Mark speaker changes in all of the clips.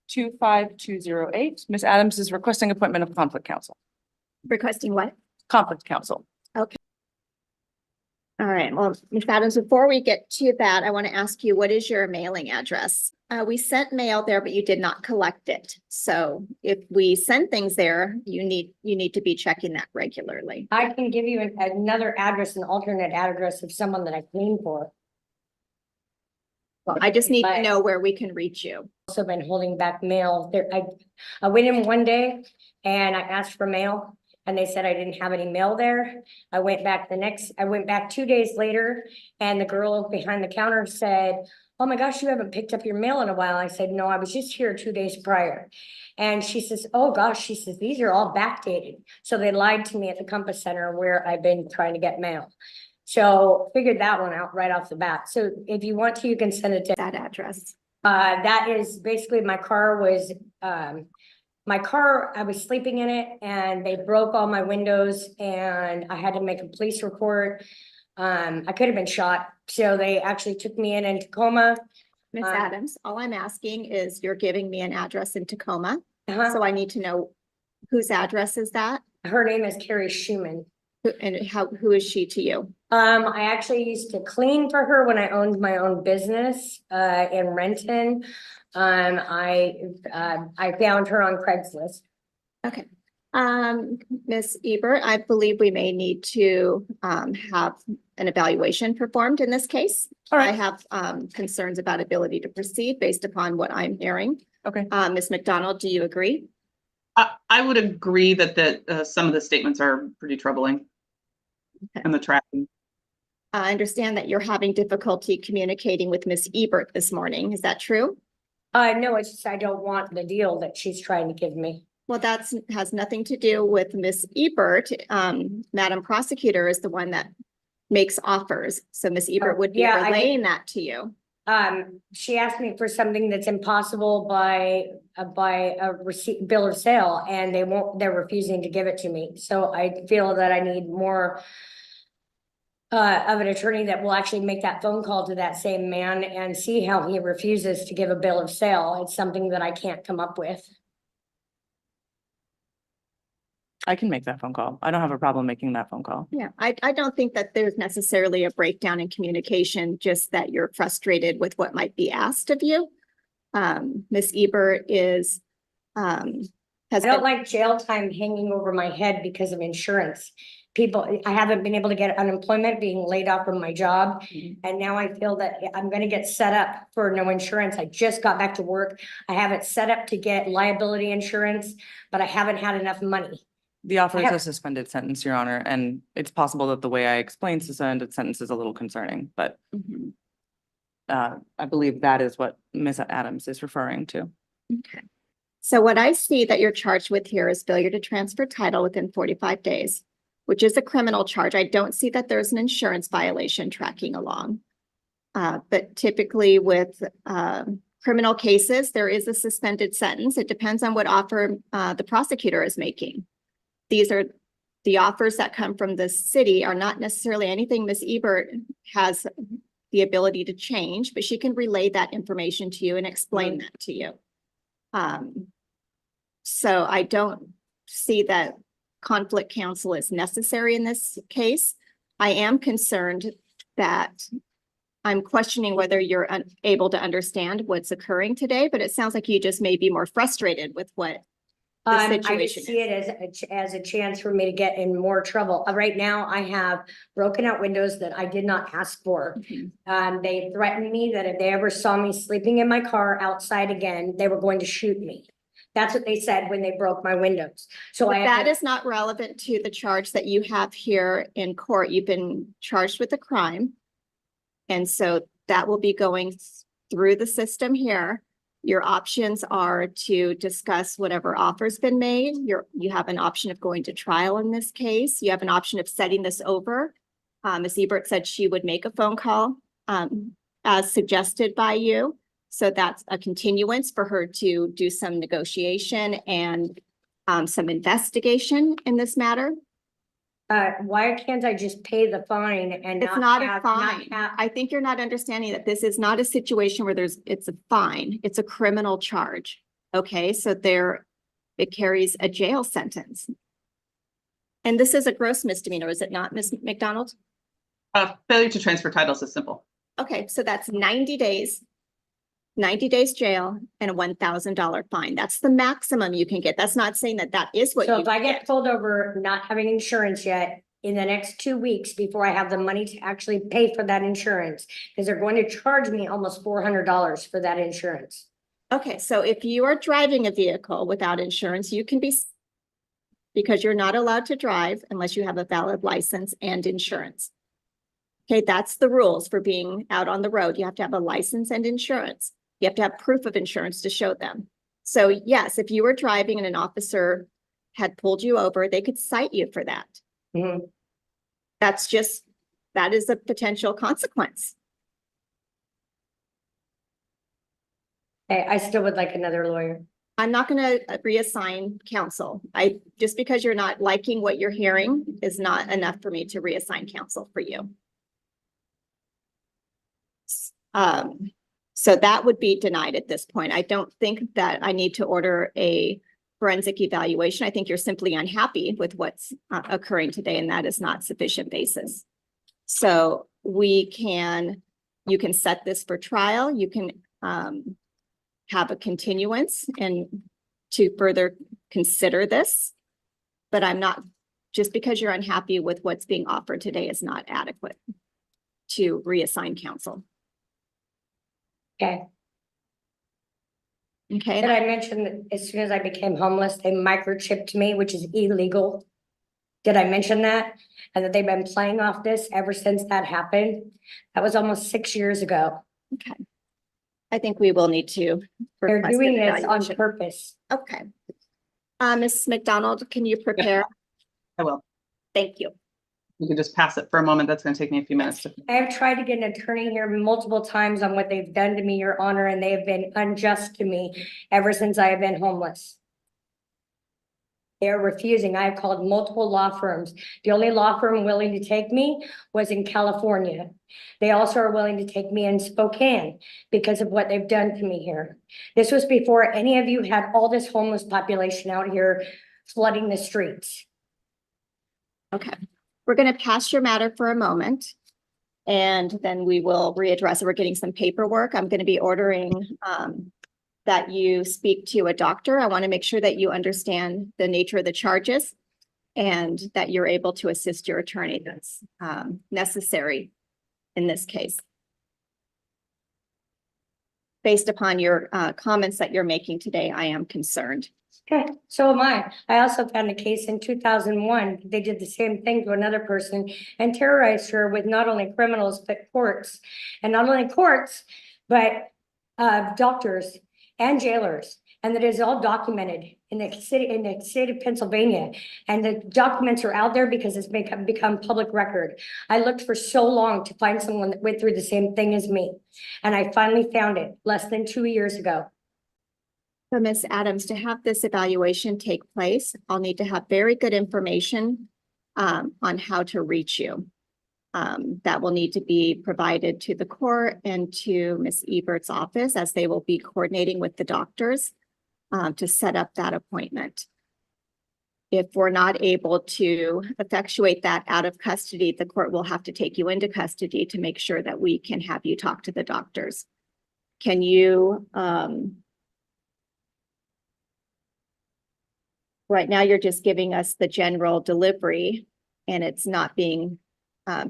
Speaker 1: 25208. Ms. Adams is requesting appointment of conflict counsel.
Speaker 2: Requesting what?
Speaker 1: Conflict counsel.
Speaker 2: Okay. All right. Well, Ms. Adams, before we get to that, I want to ask you, what is your mailing address? We sent mail there, but you did not collect it. So if we send things there, you need to be checking that regularly.
Speaker 3: I can give you another address, an alternate address of someone that I clean for.
Speaker 2: Well, I just need to know where we can reach you.
Speaker 3: Also been holding back mail there. I went in one day and I asked for mail and they said I didn't have any mail there. I went back 2 days later and the girl behind the counter said, "Oh my gosh, you haven't picked up your mail in a while." I said, "No, I was just here 2 days prior." And she says, "Oh gosh," she says, "these are all backdated." So they lied to me at the Compass Center where I've been trying to get mail. So figured that one out right off the bat. So if you want to, you can send it to
Speaker 2: That address.
Speaker 3: that is basically my car, I was sleeping in it and they broke all my windows and I had to make a police report. I could have been shot. So they actually took me in Tacoma.
Speaker 2: Ms. Adams, all I'm asking is you're giving me an address in Tacoma.
Speaker 3: Uh-huh.
Speaker 2: So I need to know whose address is that?
Speaker 3: Her name is Carrie Schumann.
Speaker 2: Who is she to you?
Speaker 3: I actually used to clean for her when I owned my own business in Renton. I found her on Craigslist.
Speaker 2: Okay. Ms. Ebert, I believe we may need to have an evaluation performed in this case.
Speaker 1: All right.
Speaker 2: I have concerns about ability to proceed based upon what I'm hearing.
Speaker 1: Okay.
Speaker 2: Ms. McDonald, do you agree?
Speaker 4: I would agree that some of the statements are pretty troubling.
Speaker 2: Okay.
Speaker 4: And the tracking.
Speaker 2: I understand that you're having difficulty communicating with Ms. Ebert this morning. Is that true?
Speaker 3: No, it's just I don't want the deal that she's trying to give me.
Speaker 2: Well, that has nothing to do with Ms. Ebert. Madam Prosecutor is the one that makes offers. So Ms. Ebert would be
Speaker 3: yeah,
Speaker 2: relaying that to you.
Speaker 3: She asked me for something that's impossible by a receipt bill of sale, and they're refusing to give it to me. So I feel that I need more of an attorney that will actually make that phone call to that same man and see how he refuses to give a bill of sale. It's something that I can't come up with.
Speaker 1: I can make that phone call. I don't have a problem making that phone call.
Speaker 2: Yeah, I don't think that there's necessarily a breakdown in communication, just that you're frustrated with what might be asked of you. Ms. Ebert is,
Speaker 3: I don't like jail time hanging over my head because of insurance. I haven't been able to get unemployment, being laid off from my job.
Speaker 2: Mm-hmm.
Speaker 3: And now I feel that I'm gonna get set up for no insurance. I just got back to work. I have it set up to get liability insurance, but I haven't had enough money.
Speaker 1: The offer is a suspended sentence, Your Honor, and it's possible that the way I explained suspended sentence is a little concerning, but I believe that is what Ms. Adams is referring to.
Speaker 2: okay. So what I see that you're charged with here is failure to transfer title within 45 days, which is a criminal charge. I don't see that there's an insurance violation tracking along. But typically with criminal cases, there is a suspended sentence. It depends on what offer the prosecutor is making. These are the offers that come from the city are not necessarily anything Ms. Ebert has the ability to change, but she can relay that information to you and explain that to you. So I don't see that conflict counsel is necessary in this case. I am concerned that I'm questioning whether you're unable to understand what's occurring today, but it sounds like you just may be more frustrated with what the
Speaker 3: I just
Speaker 2: situation
Speaker 3: see it as a chance for me to get in more trouble. Right now, I have broken out windows that I did not ask for. They threatened me that if they ever saw me sleeping in my car outside again, they were going to shoot me. That's what they said when they broke my windows. So
Speaker 2: that is not relevant to the charge that you have here in court. You've been charged with a crime. And so that will be going through the system here. Your options are to discuss whatever offer's been made. You have an option of going to trial in this case. You have an option of setting this over. Ms. Ebert said she would make a phone call as suggested by you. So that's a continuance for her to do some negotiation and some investigation in this matter.
Speaker 3: Why can't I just pay the fine and
Speaker 2: It's not a fine. I think you're not understanding that this is not a situation where it's a fine. It's a criminal charge. Okay, so it carries a jail sentence. And this is a gross misdemeanor, is it not, Ms. McDonald?
Speaker 4: Failure to transfer titles is simple.
Speaker 2: Okay, so that's 90 days. 90 days jail and a $1,000 fine. That's the maximum you can get. That's not saying that that is what
Speaker 3: So
Speaker 2: you
Speaker 3: if I get
Speaker 2: get.
Speaker 3: pulled over not having insurance yet, in the next 2 weeks before I have the money to actually pay for that insurance, because they're going to charge me almost $400 for that insurance.
Speaker 2: Okay, so if you are driving a vehicle without insurance, you can be because you're not allowed to drive unless you have a valid license and insurance. Okay, that's the rules for being out on the road. You have to have a license and insurance. You have to have proof of insurance to show them. So yes, if you were driving and an officer had pulled you over, they could cite you for that.
Speaker 3: Mhm.
Speaker 2: That is a potential consequence.
Speaker 3: I still would like another lawyer.
Speaker 2: I'm not gonna reassign counsel. Just because you're not liking what you're hearing is not enough for me to reassign counsel for you. So that would be denied at this point. I don't think that I need to order a forensic evaluation. I think you're simply unhappy with what's occurring today, and that is not sufficient basis. So you can set this for trial. You can have a continuance and to further consider this. But just because you're unhappy with what's being offered today is not adequate to reassign counsel.
Speaker 3: Okay.
Speaker 2: Okay.
Speaker 3: Did I mention that as soon as I became homeless, they microchipped me, which is illegal? Did I mention that? And that they've been playing off this ever since that happened? That was almost 6 years ago.
Speaker 2: Okay. I think we will need to.
Speaker 3: They're
Speaker 2: request an
Speaker 3: doing this on
Speaker 2: evaluation.
Speaker 3: purpose.
Speaker 2: Okay. Ms. McDonald, can you prepare?
Speaker 4: I will.
Speaker 2: Thank you.
Speaker 4: You can just pass it for a moment. That's going to take me a few minutes to.
Speaker 3: I have tried to get an attorney here multiple times on what they've done to me, Your Honor, and they have been unjust to me ever since I have been homeless. They are refusing. I have called multiple law firms. The only law firm willing to take me was in California. They also are willing to take me in Spokane because of what they've done to me here. This was before any of you had all this homeless population out here flooding the streets.
Speaker 2: Okay. We're going to pass your matter for a moment. And then we will readdress it. We're getting some paperwork. I'm going to be ordering that you speak to a doctor. I want to make sure that you understand the nature of the charges and that you're able to assist your attorney that's necessary in this case. Based upon your comments that you're making today, I am concerned.
Speaker 3: Okay, so am I. I also found a case in 2001. They did the same thing to another person and terrorized her with not only criminals, but courts. And not only courts, but doctors and jailers. And that is all documented in the state of Pennsylvania. And the documents are out there because it's become public record. I looked for so long to find someone that went through the same thing as me. And I finally found it less than 2 years ago.
Speaker 2: So Ms. Adams, to have this evaluation take place, I'll need to have very good information on how to reach you. That will need to be provided to the court and to Ms. Ebert's office as they will be coordinating with the doctors to set up that appointment. If we're not able to effectuate that out of custody, the court will have to take you into custody to make sure that we can have you talk to the doctors. Can you right now, you're just giving us the general delivery and it's not being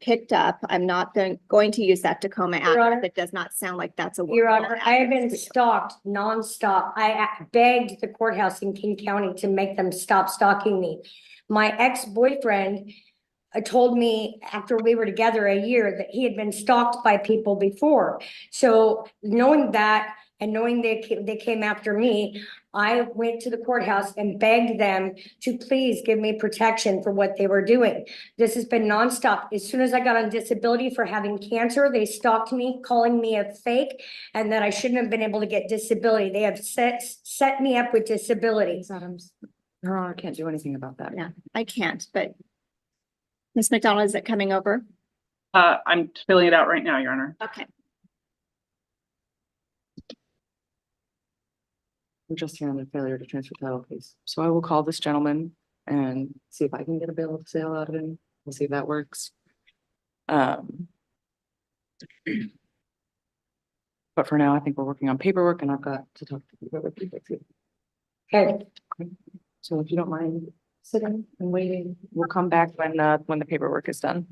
Speaker 2: picked up. I'm not going to use that Tacoma
Speaker 3: Your Honor.
Speaker 2: address. It does not sound like that's a.
Speaker 3: Your Honor,
Speaker 2: workable
Speaker 3: I have been
Speaker 2: address.
Speaker 3: stalked nonstop. I begged the courthouse in King County to make them stop stalking me. My ex-boyfriend told me after we were together a year that he had been stalked by people before. So knowing that and knowing they came after me, I went to the courthouse and begged them to please give me protection for what they were doing. This has been nonstop. As soon as I got on disability for having cancer, they stalked me, calling me a fake and that I shouldn't have been able to get disability. They have set me up with disability.
Speaker 1: Ms. Adams, Your Honor, can't do anything about that.
Speaker 2: Yeah, I can't, but Ms. McDonald, is it coming over?
Speaker 4: I'm filling it out right now, Your Honor.
Speaker 2: Okay.
Speaker 1: We're just here on a failure to transfer title case. So I will call this gentleman and see if I can get a bill of sale out of him. We'll see if that works. But for now, I think we're working on paperwork and I've got to talk to the other people too.
Speaker 3: Okay,
Speaker 1: So if you don't mind sitting and waiting, we'll come back when the paperwork is done.